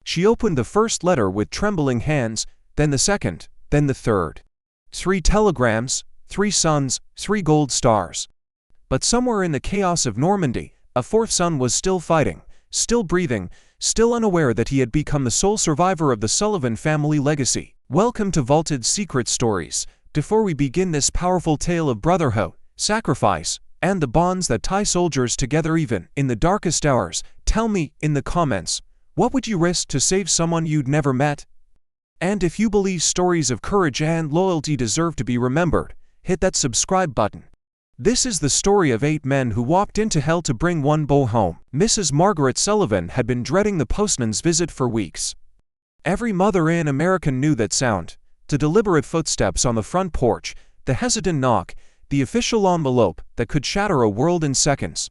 She opened the first letter with trembling hands, then the second, then the third. 3 telegrams, 3 sons, 3 gold stars. But somewhere in the chaos of Normandy, a fourth son was still fighting, still breathing, still unaware that he had become the sole survivor of the Sullivan family legacy. Welcome to Vaulted Secret Stories. Before we begin this powerful tale of brotherhood, sacrifice, and the bonds that tie soldiers together even in the darkest hours, tell me in the comments, what would you risk to save someone you'd never met? And if you believe stories of courage and loyalty deserve to be remembered, hit that subscribe button. This is the story of 8 men who walked into hell to bring one boy home. Mrs. Margaret Sullivan had been dreading the postman's visit for weeks. Every mother in America knew that sound: the deliberate footsteps on the front porch, the hesitant knock, the official envelope that could shatter a world in seconds.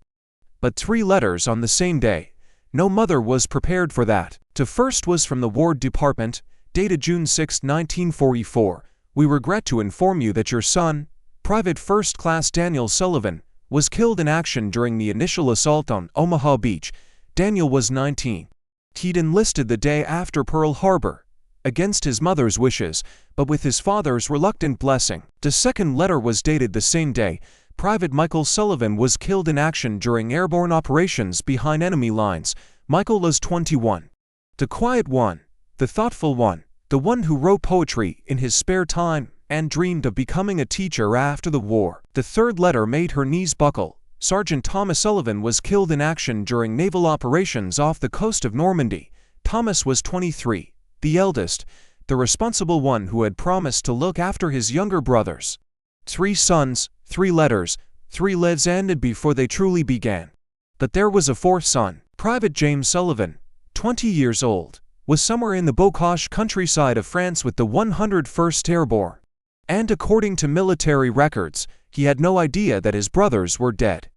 But 3 letters on the same day. No mother was prepared for that. The first was from the War Department, dated June 6, 1944. We regret to inform you that your son, Private First Class Daniel Sullivan, was killed in action during the initial assault on Omaha Beach. Daniel was 19. He'd enlisted the day after Pearl Harbor, against his mother's wishes, but with his father's reluctant blessing. The second letter was dated the same day. Private Michael Sullivan was killed in action during airborne operations behind enemy lines. Michael was 21. The quiet one, the thoughtful one, the one who wrote poetry in his spare time and dreamed of becoming a teacher after the war. The third letter made her knees buckle. Sergeant Thomas Sullivan was killed in action during naval operations off the coast of Normandy. Thomas was 23, the eldest, the responsible one who had promised to look after his younger brothers. 3 sons, 3 letters, 3 lives ended before they truly began. But there was a fourth son. Private James Sullivan, 20 years old, was somewhere in the Bocage countryside of France with the 101st Airborne. And according to military records, he had no idea that his brothers were dead.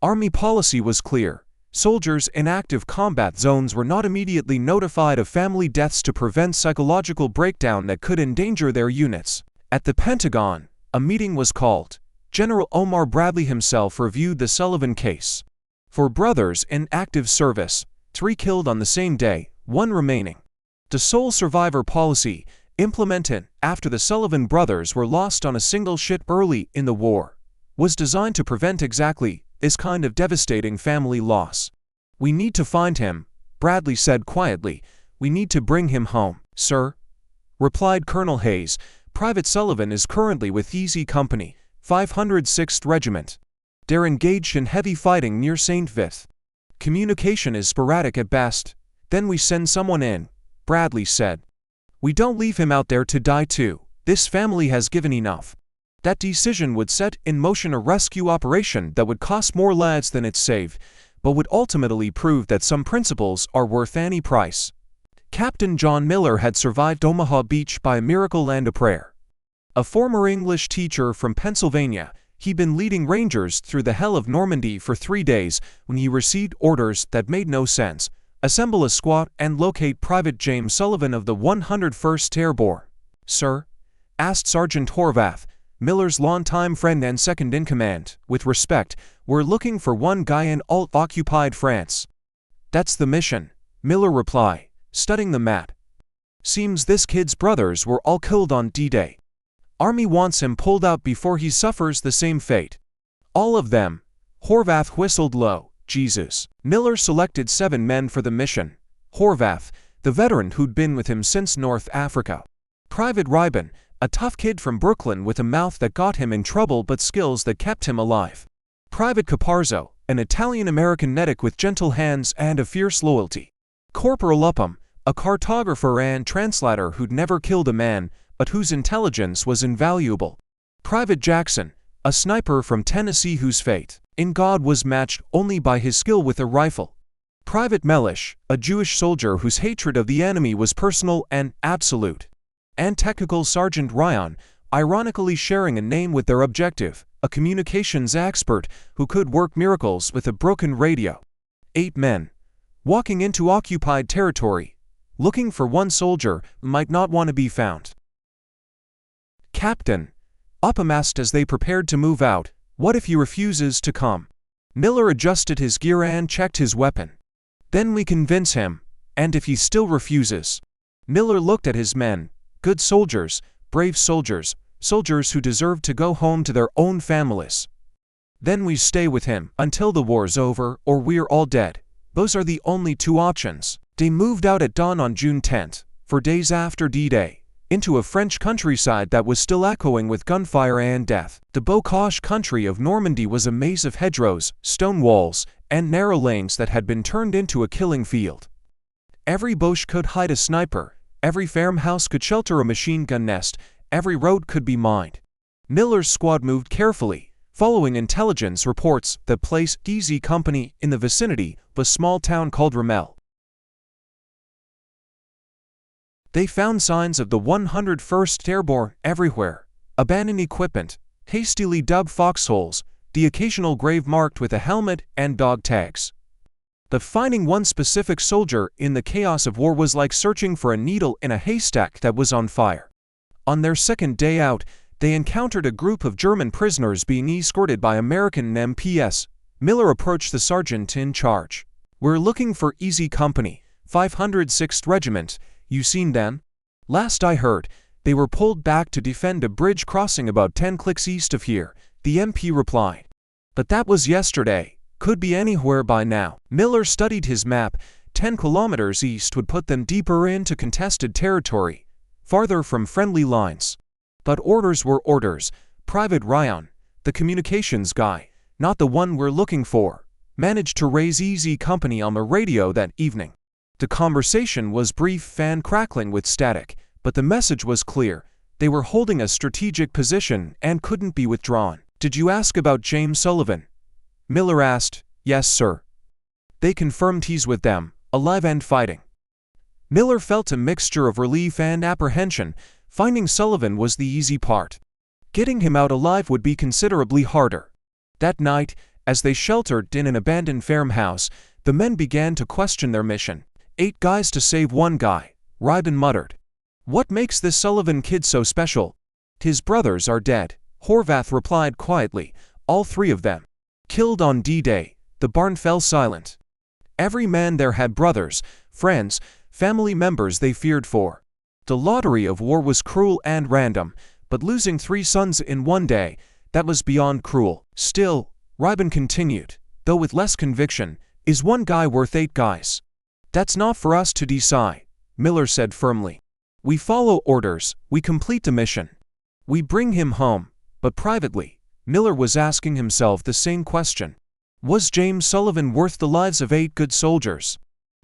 Army policy was clear. Soldiers in active combat zones were not immediately notified of family deaths to prevent psychological breakdown that could endanger their units. At the Pentagon, a meeting was called. General Omar Bradley himself reviewed the Sullivan case. For brothers in active service, 3 killed on the same day, 1 remaining. The sole survivor policy, implemented after the Sullivan brothers were lost on a single ship early in the war, was designed to prevent exactly this kind of devastating family loss. "We need to find him," Bradley said quietly. "We need to bring him home." "Sir," replied Colonel Hayes, "Private Sullivan is currently with Easy Company, 506th Regiment. They're engaged in heavy fighting near St. Vith. Communication is sporadic at best." "Then we send someone in," Bradley said. "We don't leave him out there to die too. This family has given enough." That decision would set in motion a rescue operation that would cost more lives than it saved, but would ultimately prove that some principles are worth any price. Captain John Miller had survived Omaha Beach by a miracle and a prayer. A former English teacher from Pennsylvania, he'd been leading Rangers through the hell of Normandy for 3 days when he received orders that made no sense. Assemble a squad and locate Private James Sullivan of the 101st Airborne. "Sir?" asked Sergeant Horvath, Miller's longtime friend and second-in-command. "With respect, we're looking for one guy in alt-occupied France." "That's the mission," Miller replied, studying the map. "Seems this kid's brothers were all killed on D-Day. Army wants him pulled out before he suffers the same fate." "All of them," Horvath whistled low. "Jesus." Miller selected 7 men for the mission. Horvath, the veteran who'd been with him since North Africa. Private Ryben, a tough kid from Brooklyn with a mouth that got him in trouble but skills that kept him alive. Private Caparzo, an Italian-American medic with gentle hands and a fierce loyalty. Corporal Upham, a cartographer and translator who'd never killed a man, but whose intelligence was invaluable. Private Jackson, a sniper from Tennessee whose fate in God was matched only by his skill with a rifle. Private Mellish, a Jewish soldier whose hatred of the enemy was personal and absolute. And Technical Sergeant Ryan, ironically sharing a name with their objective, a communications expert who could work miracles with a broken radio. 8 men, walking into occupied territory, looking for one soldier who might not want to be found. "Captain," Upham asked as they prepared to move out, "what if he refuses to come?" Miller adjusted his gear and checked his weapon. "Then we convince him," And if he still refuses? Miller looked at his men. Good soldiers, brave soldiers, soldiers who deserve to go home to their own families. Then we stay with him until the war's over or we're all dead. Those are the only two options. They moved out at dawn on June 10th, 4 days after D-Day, into a French countryside that was still echoing with gunfire and death. The Bocage country of Normandy was a maze of hedgerows, stone walls, and narrow lanes that had been turned into a killing field. Every bush could hide a sniper, every farmhouse could shelter a machine gun nest, every road could be mined. Miller's squad moved carefully, following intelligence reports that placed DZ Company in the vicinity of a small town called Ramel. They found signs of the 101st Airborne everywhere, abandoned equipment, hastily dug foxholes, the occasional grave marked with a helmet and dog tags. But finding one specific soldier in the chaos of war was like searching for a needle in a haystack that was on fire. On their second day out, they encountered a group of German prisoners being escorted by American MPs. Miller approached the sergeant in charge. "We're looking for Easy Company, 506th Regiment. You seen them?" "Last I heard, they were pulled back to defend a bridge crossing about 10 clicks east of here," the MP replied. "But that was yesterday. Could be anywhere by now." Miller studied his map. 10 kilometers east would put them deeper into contested territory, farther from friendly lines. But orders were orders. Private Ryan, the communications guy, not the one we're looking for, managed to raise Easy Company on the radio that evening. The conversation was brief and crackling with static, but the message was clear. They were holding a strategic position and couldn't be withdrawn. "Did you ask about James Sullivan?" Miller asked. "Yes, sir. They confirmed he's with them, alive and fighting." Miller felt a mixture of relief and apprehension. Finding Sullivan was the easy part. Getting him out alive would be considerably harder. That night, as they sheltered in an abandoned farmhouse, the men began to question their mission. 8 guys to save 1 guy, Ryben muttered. "What makes this Sullivan kid so special?" "His brothers are dead," Horvath replied quietly. "All 3 of them. Killed on D-Day." The barn fell silent. Every man there had brothers, friends, family members they feared for. The lottery of war was cruel and random, but losing 3 sons in one day, that was beyond cruel. "Still," Ryben continued, though with less conviction, "is 1 guy worth 8 guys?" "That's not for us to decide," Miller said firmly. "We follow orders, we complete the mission. We bring him home." But privately, Miller was asking himself the same question. Was James Sullivan worth the lives of 8 good soldiers?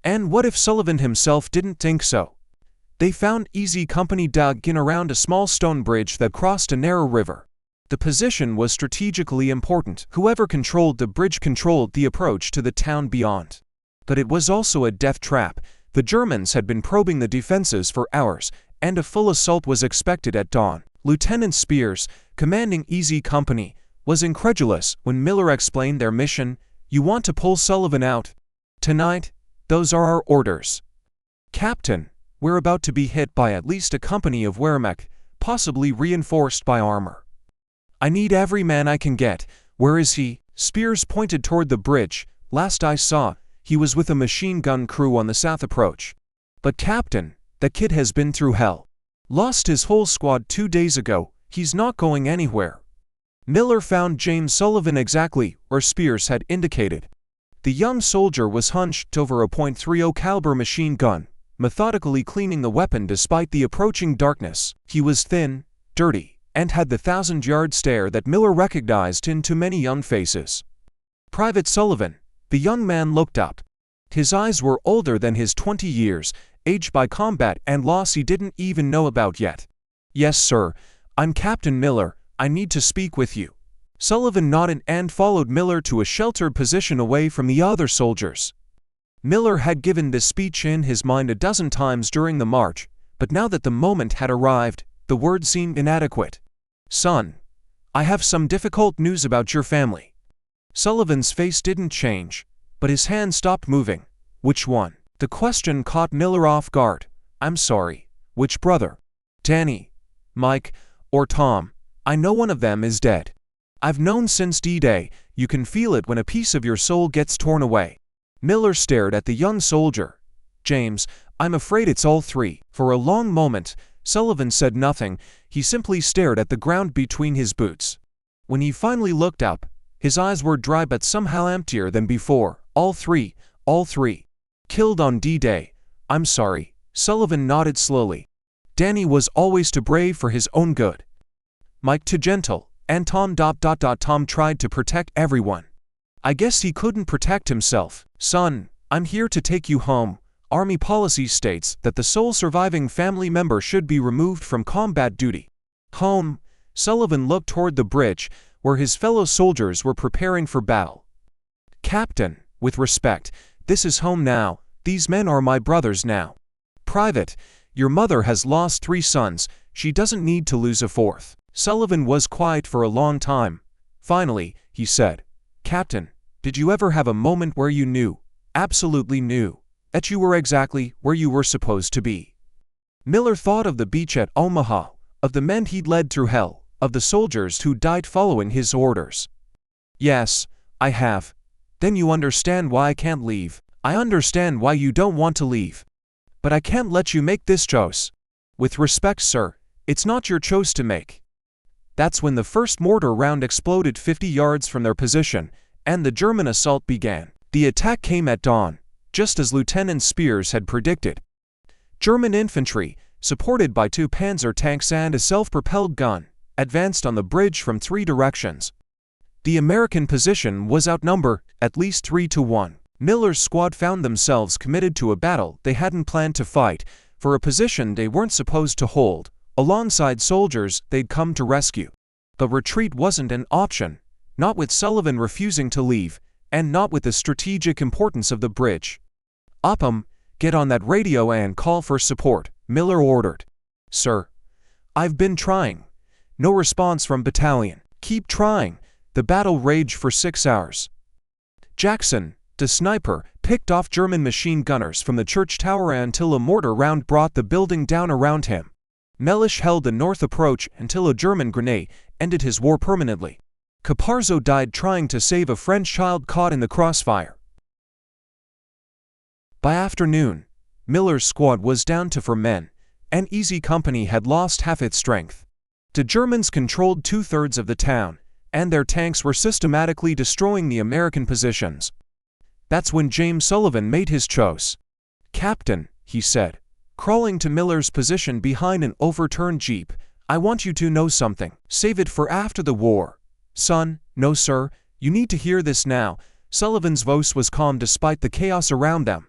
And what if Sullivan himself didn't think so? They found Easy Company dug in around a small stone bridge that crossed a narrow river. The position was strategically important. Whoever controlled the bridge controlled the approach to the town beyond. But it was also a death trap. The Germans had been probing the defenses for hours, and a full assault was expected at dawn. Lieutenant Spears, commanding Easy Company, was incredulous when Miller explained their mission. "You want to pull Sullivan out tonight? Those are our orders." "Captain, we're about to be hit by at least a company of Wehrmacht, possibly reinforced by armor. I need every man I can get. Where is he?" Spears pointed toward the bridge. "Last I saw, he was with a machine gun crew on the south approach." "But Captain, that kid has been through hell. Lost his whole squad 2 days ago. He's not going anywhere." Miller found James Sullivan exactly where Spears had indicated. The young soldier was hunched over a .30 caliber machine gun, methodically cleaning the weapon despite the approaching darkness. He was thin, dirty, and had the 1,000-yard stare that Miller recognized in too many young faces. "Private Sullivan." The young man looked up. His eyes were older than his 20 years, aged by combat and loss he didn't even know about yet. "Yes, sir. I'm Captain Miller. I need to speak with you." Sullivan nodded and followed Miller to a sheltered position away from the other soldiers. Miller had given this speech in his mind a dozen times during the march, but now that the moment had arrived, the words seemed inadequate. "Son, I have some difficult news about your family." Sullivan's face didn't change, but his hand stopped moving. "Which one?" The question caught Miller off guard. "I'm sorry. Which brother? Danny, Mike, or Tom? I know one of them is dead. I've known since D-Day. You can feel it when a piece of your soul gets torn away." Miller stared at the young soldier. James, I'm afraid it's all three. For a long moment, Sullivan said nothing. He simply stared at the ground between his boots. When he finally looked up, his eyes were dry but somehow emptier than before. All three. Killed on D-Day. I'm sorry. Sullivan nodded slowly. Danny was always too brave for his own good. Mike too gentle, and Tom ... Tom tried to protect everyone. I guess he couldn't protect himself. Son, I'm here to take you home. Army policy states that the sole surviving family member should be removed from combat duty. Home? Sullivan looked toward the bridge, where his fellow soldiers were preparing for battle. Captain, with respect, this is home now. These men are my brothers now. Private, your mother has lost 3 sons. She doesn't need to lose a 4th. Sullivan was quiet for a long time. Finally, he said, Captain, did you ever have a moment where you knew, absolutely knew, that you were exactly where you were supposed to be? Miller thought of the beach at Omaha, of the men he'd led through hell, of the soldiers who died following his orders. Yes, I have. Then you understand why I can't leave. I understand why you don't want to leave. But I can't let you make this choice. With respect, sir, it's not your choice to make. That's when the first mortar round exploded 50 yards from their position, and the German assault began. The attack came at dawn, just as Lieutenant Spears had predicted. German infantry, supported by 2 Panzer tanks and a self-propelled gun, advanced on the bridge from 3 directions. The American position was outnumbered at least 3-1. Miller's squad found themselves committed to a battle they hadn't planned to fight, for a position they weren't supposed to hold, alongside soldiers they'd come to rescue. The retreat wasn't an option, not with Sullivan refusing to leave, and not with the strategic importance of the bridge. Upham, get on that radio and call for support, Miller ordered. Sir. I've been trying. No response from battalion. Keep trying. The battle raged for 6 hours. Jackson, the sniper, picked off German machine gunners from the church tower until a mortar round brought the building down around him. Mellish held the north approach until a German grenade ended his war permanently. Caparzo died trying to save a French child caught in the crossfire. By afternoon, Miller's squad was down to 4 men, and Easy Company had lost half its strength. The Germans controlled 2/3 of the town, and their tanks were systematically destroying the American positions. That's when James Sullivan made his choice. Captain, he said, crawling to Miller's position behind an overturned jeep, I want you to know something. Save it for after the war. Son, no sir, you need to hear this now. Sullivan's voice was calm despite the chaos around them.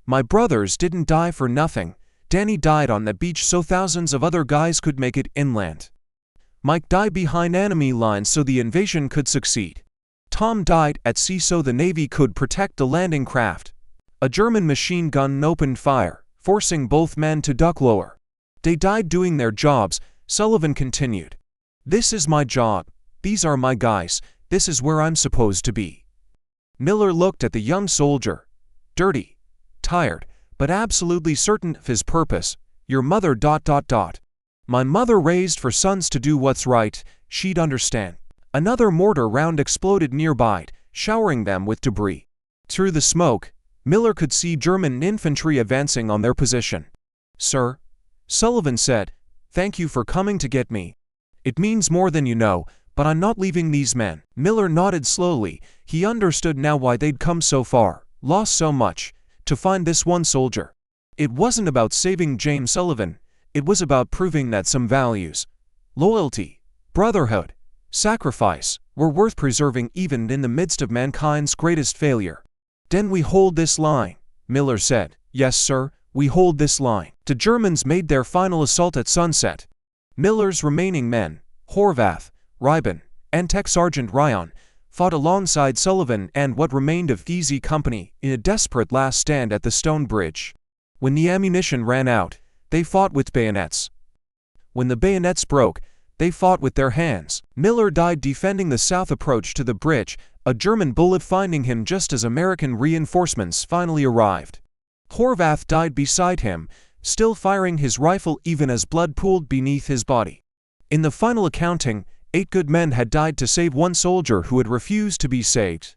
My brothers didn't die for nothing. Danny died on the beach so thousands of other guys could make it inland. Mike died behind enemy lines so the invasion could succeed. Tom died at sea so the Navy could protect the landing craft. A German machine gun opened fire, forcing both men to duck lower. They died doing their jobs, Sullivan continued. This is my job. These are my guys. This is where I'm supposed to be. Miller looked at the young soldier. Dirty, tired, but absolutely certain of his purpose. Your mother ... My mother raised 4 sons to do what's right, she'd understand. Another mortar round exploded nearby, showering them with debris. Through the smoke, Miller could see German infantry advancing on their position. Sir, Sullivan said, thank you for coming to get me. It means more than you know, but I'm not leaving these men. Miller nodded slowly. He understood now why they'd come so far, lost so much, to find this one soldier. It wasn't about saving James Sullivan. It was about proving that some values, loyalty, brotherhood, sacrifice, were worth preserving even in the midst of mankind's greatest failure. Then we hold this line, Miller said. Yes, sir, we hold this line. The Germans made their final assault at sunset. Miller's remaining men, Horvath, Reiben, and Tech Sergeant Ryan, fought alongside Sullivan and what remained of Easy Company in a desperate last stand at the stone bridge. When the ammunition ran out, they fought with bayonets. When the bayonets broke, they fought with their hands. Miller died defending the south approach to the bridge, a German bullet finding him just as American reinforcements finally arrived. Horvath died beside him, still firing his rifle even as blood pooled beneath his body. In the final accounting, 8 good men had died to save one soldier who had refused to be saved.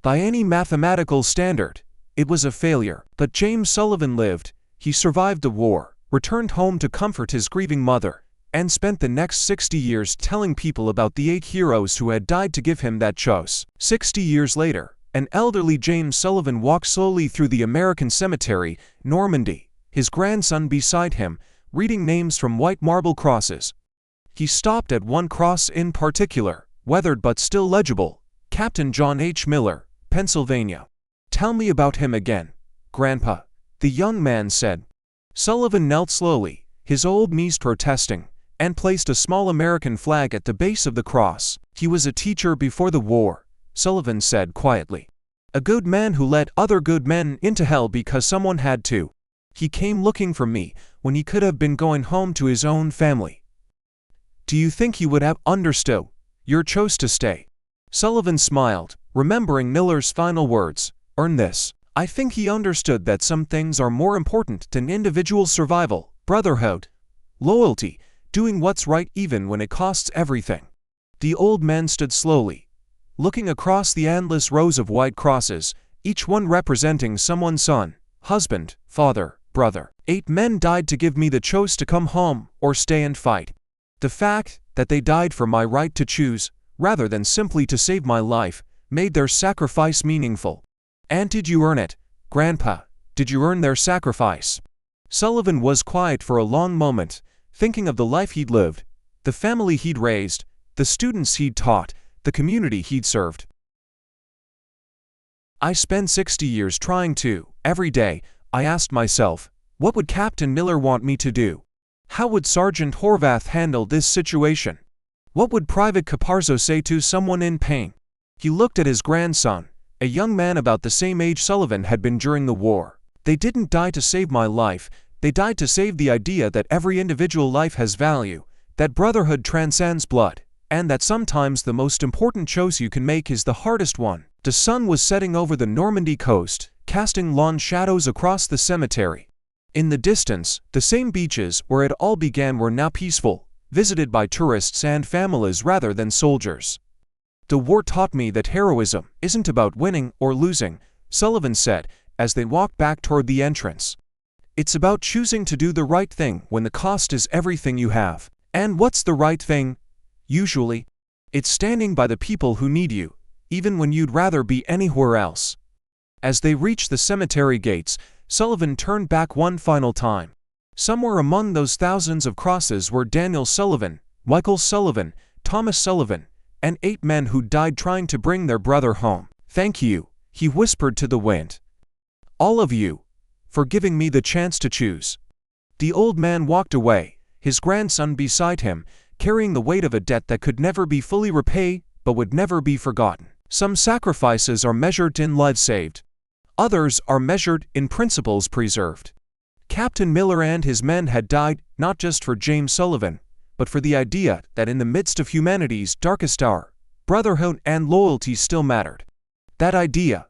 By any mathematical standard, It was a failure. But James Sullivan lived. He survived the war, returned home to comfort his grieving mother, and spent the next 60 years telling people about the 8 heroes who had died to give him that choice. 60 years later, an elderly James Sullivan walked slowly through the American cemetery, Normandy, his grandson beside him, reading names from white marble crosses. He stopped at one cross in particular, weathered but still legible: Captain John H. Miller, Pennsylvania. "Tell me about him again, Grandpa," the young man said. Sullivan knelt slowly, his old knees protesting, and placed a small American flag at the base of the cross. "He was a teacher before the war," Sullivan said quietly. "A good man who let other good men into hell because someone had to. He came looking for me when he could have been going home to his own family. Do you think he would have understood? You chose to stay." Sullivan smiled, remembering Miller's final words, "Earn this." "I think he understood that some things are more important than individual survival: brotherhood, loyalty, doing what's right even when it costs everything." The old man stood slowly, looking across the endless rows of white crosses, each one representing someone's son, husband, father, brother. 8 men died to give me the choice to come home or stay and fight. The fact that they died for my right to choose, rather than simply to save my life, made their sacrifice meaningful. "And did you earn it, Grandpa? Did you earn their sacrifice?" Sullivan was quiet for a long moment, thinking of the life he'd lived, the family he'd raised, the students he'd taught, the community he'd served. "I spent 60 years trying to. Every day, I asked myself, what would Captain Miller want me to do? How would Sergeant Horvath handle this situation? What would Private Caparzo say to someone in pain?" He looked at his grandson, a young man about the same age Sullivan had been during the war. "They didn't die to save my life. They died to save the idea that every individual life has value, that brotherhood transcends blood, and that sometimes the most important choice you can make is the hardest one." The sun was setting over the Normandy coast, casting long shadows across the cemetery. In the distance, the same beaches where it all began were now peaceful, visited by tourists and families rather than soldiers. "The war taught me that heroism isn't about winning or losing," Sullivan said, as they walked back toward the entrance. "It's about choosing to do the right thing when the cost is everything you have." "And what's the right thing? Usually, it's standing by the people who need you, even when you'd rather be anywhere else." As they reached the cemetery gates, Sullivan turned back one final time. Somewhere among those thousands of crosses were Daniel Sullivan, Michael Sullivan, Thomas Sullivan, and 8 men who died trying to bring their brother home. "Thank you," he whispered to the wind. "All of you, for giving me the chance to choose." The old man walked away, his grandson beside him, carrying the weight of a debt that could never be fully repaid but would never be forgotten. Some sacrifices are measured in lives saved. Others are measured in principles preserved. Captain Miller and his men had died not just for James Sullivan, but for the idea that in the midst of humanity's darkest hour, brotherhood and loyalty still mattered. That idea,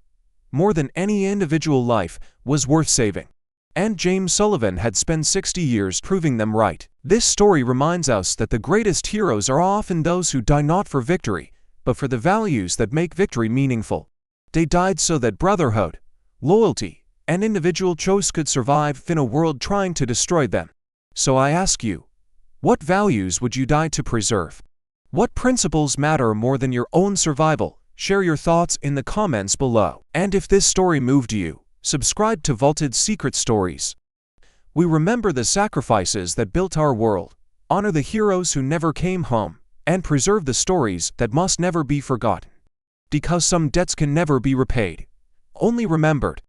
more than any individual life, was worth saving. And James Sullivan had spent 60 years proving them right. This story reminds us that the greatest heroes are often those who die not for victory, but for the values that make victory meaningful. They died so that brotherhood, loyalty, and individual choice could survive in a world trying to destroy them. So I ask you, what values would you die to preserve? What principles matter more than your own survival? Share your thoughts in the comments below. And if this story moved you, subscribe to Vaulted Secret Stories. We remember the sacrifices that built our world, honor the heroes who never came home, and preserve the stories that must never be forgotten. Because some debts can never be repaid, only remembered.